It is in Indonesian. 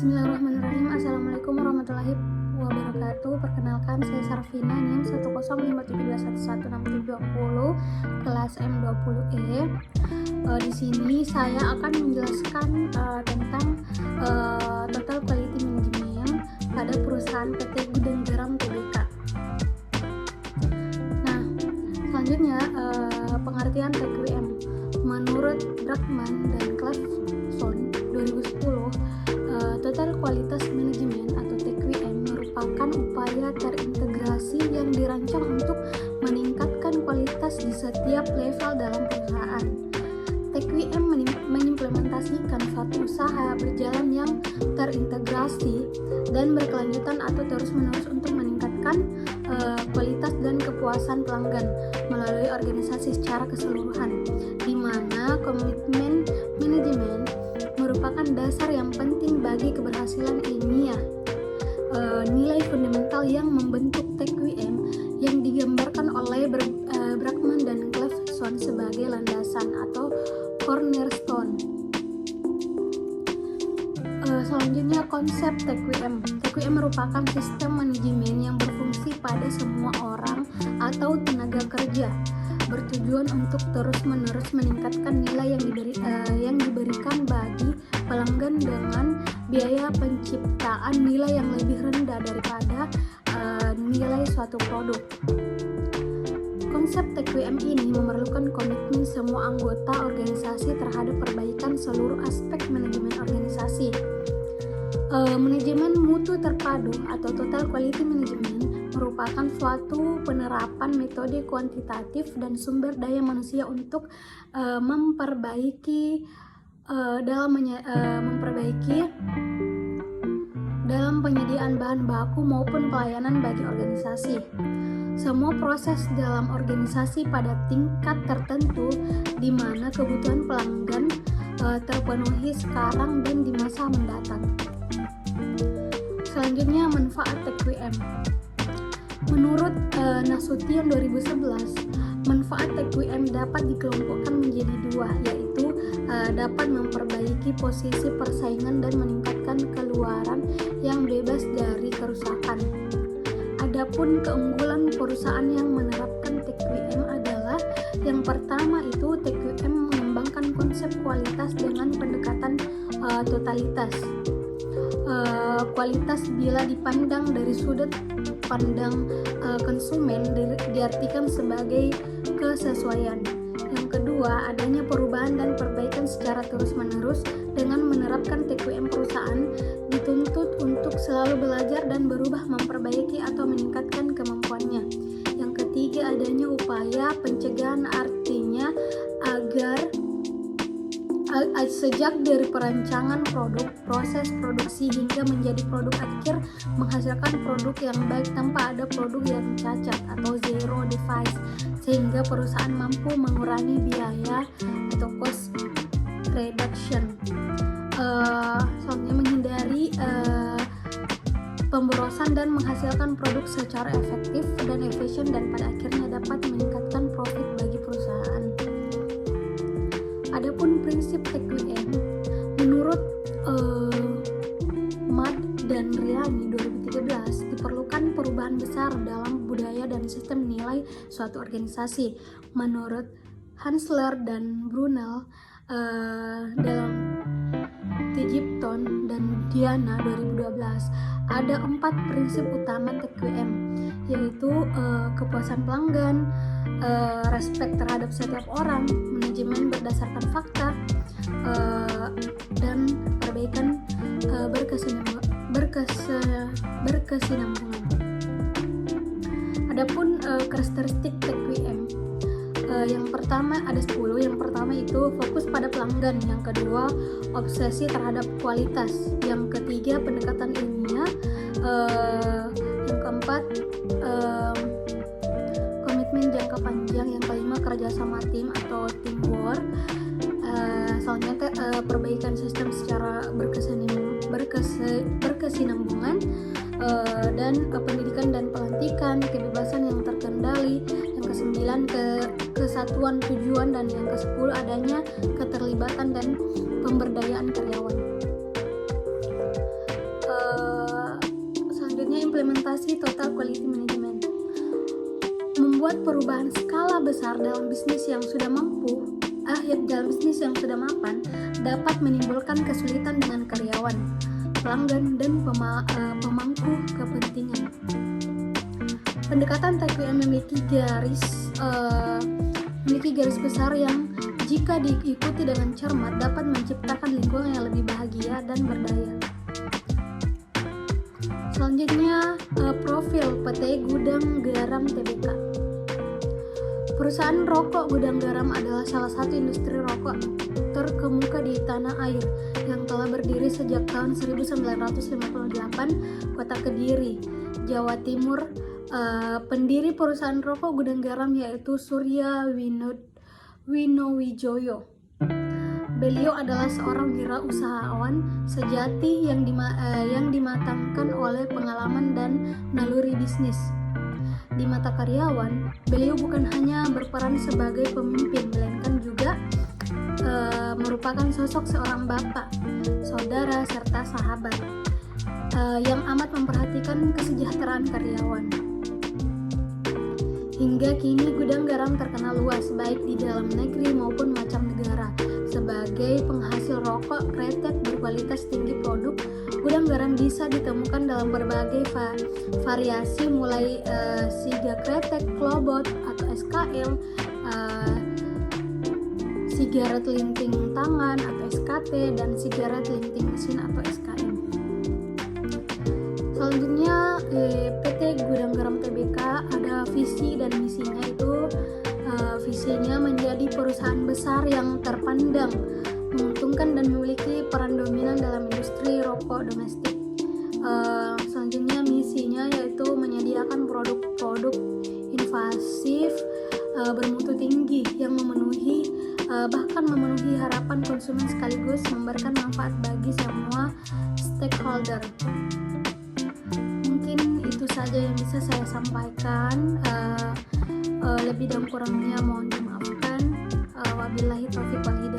Bismillahirrahmanirrahim. Assalamualaikum warahmatullahi wabarakatuh. Perkenalkan, saya Sarvina, NIM 10572116720, kelas M20E. Di sini saya akan menjelaskan tentang total quality management pada perusahaan PT Gudang Garam Tbk. Nah, selanjutnya pengertian TQM. Menurut Brackman dan Cleveson 2010, total kualitas manajemen atau TQM merupakan upaya terintegrasi yang dirancang untuk meningkatkan kualitas di setiap level dalam perusahaan. TQM mengimplementasikan suatu usaha berjalan yang terintegrasi dan berkelanjutan atau terus-menerus untuk meningkatkan kualitas dan kepuasan pelanggan melalui organisasi secara keseluruhan, di mana komitmen manajemen merupakan dasar yang penting bagi keberhasilan ilmiah. Nilai fundamental yang membentuk TQM yang digambarkan oleh Brackman dan Cleveson sebagai landasan atau cornerstone. Selanjutnya, konsep TQM. TQM merupakan sistem manajemen yang berfungsi pada semua orang atau tenaga kerja, bertujuan untuk terus-menerus meningkatkan nilai yang diberikan bagi pelanggan dengan biaya penciptaan nilai yang lebih rendah daripada nilai suatu produk. Konsep TQM ini memerlukan komitmen semua anggota organisasi terhadap perbaikan seluruh aspek manajemen organisasi. Manajemen mutu terpadu atau total quality management merupakan suatu penerapan metode kuantitatif dan sumber daya manusia untuk memperbaiki dalam penyediaan bahan baku maupun pelayanan bagi organisasi. Semua proses dalam organisasi pada tingkat tertentu di mana kebutuhan pelanggan terpenuhi sekarang dan di masa mendatang. Selanjutnya, manfaat TQM. Menurut Nasution 2011, manfaat TQM dapat dikelompokkan menjadi dua, yaitu dapat memperbaiki posisi persaingan dan meningkatkan keluaran yang bebas dari kerusakan. Adapun keunggulan perusahaan yang menerapkan TQM adalah yang pertama itu TQM mengembangkan konsep kualitas dengan pendekatan totalitas. Kualitas bila dipandang dari sudut pandang konsumen diartikan sebagai kesesuaian. Yang kedua, adanya perubahan dan perbaikan secara terus-menerus. Dengan menerapkan TQM, perusahaan dituntut untuk selalu belajar dan berubah, memperbaiki atau meningkatkan kemampuannya. Yang ketiga, adanya upaya pencegahan, artinya agar sejak dari perancangan produk, proses produksi hingga menjadi produk akhir menghasilkan produk yang baik tanpa ada produk yang cacat atau zero defects, sehingga perusahaan mampu mengurangi biaya atau cost reduction. Soalnya menghindari pemborosan dan menghasilkan produk secara efektif dan efisien, dan pada akhirnya dapat meningkatkan profit bagi perusahaan. Adapun prinsip TQM, menurut Matt dan Riani 2013, diperlukan perubahan besar dalam budaya dan sistem nilai suatu organisasi. Menurut Hansler dan Brunel dalam Tigipton dan Diana 2012, ada 4 prinsip utama TQM, yaitu kepuasan pelanggan, respek terhadap setiap orang, manajemen berdasarkan fakta, dan perbaikan berkesinambungan. Adapun karakteristik TQM, yang pertama ada 10. Yang pertama itu fokus pada pelanggan, yang kedua obsesi terhadap kualitas, yang ketiga pendekatan ilmiah, yang keempat komitmen jangka panjang, yang kelima kerjasama tim atau teamwork, selanjutnya perbaikan sistem secara berkesinambungan, dan pendidikan dan pelantikan, kebebasan yang terkendali, yang ke-9 kesatuan tujuan, dan yang ke-10 adanya keterlibatan dan pemberdayaan karyawan. inovasi total quality management. Membuat perubahan skala besar dalam bisnis yang sudah mapan dapat menimbulkan kesulitan dengan karyawan, pelanggan, dan pemangku kepentingan. Pendekatan TQM memiliki garis besar yang jika diikuti dengan cermat dapat menciptakan lingkungan yang lebih bahagia dan berdaya. Selanjutnya, profil PT Gudang Garam Tbk. Perusahaan rokok Gudang Garam adalah salah satu industri rokok terkemuka di tanah air yang telah berdiri sejak tahun 1958, Kota Kediri, Jawa Timur. Pendiri perusahaan rokok Gudang Garam yaitu Surya Winowijoyo. Beliau adalah seorang wirausahawan sejati yang dimatangkan oleh pengalaman dan naluri bisnis. Di mata karyawan, beliau bukan hanya berperan sebagai pemimpin, melainkan juga merupakan sosok seorang bapak, saudara, serta sahabat yang amat memperhatikan kesejahteraan karyawan. Hingga kini Gudang Garam terkenal luas baik di dalam negeri maupun mancanegara sebagai penghasil rokok kretek berkualitas tinggi. Produk Gudang Garam bisa ditemukan dalam berbagai variasi mulai siga kretek, klobot atau SKL, sigaret linting tangan atau SKT, dan sigaret linting mesin atau SKM. Selanjutnya PT Gudang Garam Tbk ada visi dan misinya, itu visinya menjadi perusahaan besar yang terpandang, menguntungkan dan memiliki peran dominan dalam industri rokok domestik. Selanjutnya misinya yaitu menyediakan produk-produk invasif bermutu tinggi yang bahkan memenuhi harapan konsumen sekaligus memberikan manfaat bagi semua stakeholder. Itu saja yang bisa saya sampaikan. Lebih dan kurangnya mohon dimaafkan. Wabillahi taufiq wal hidayah.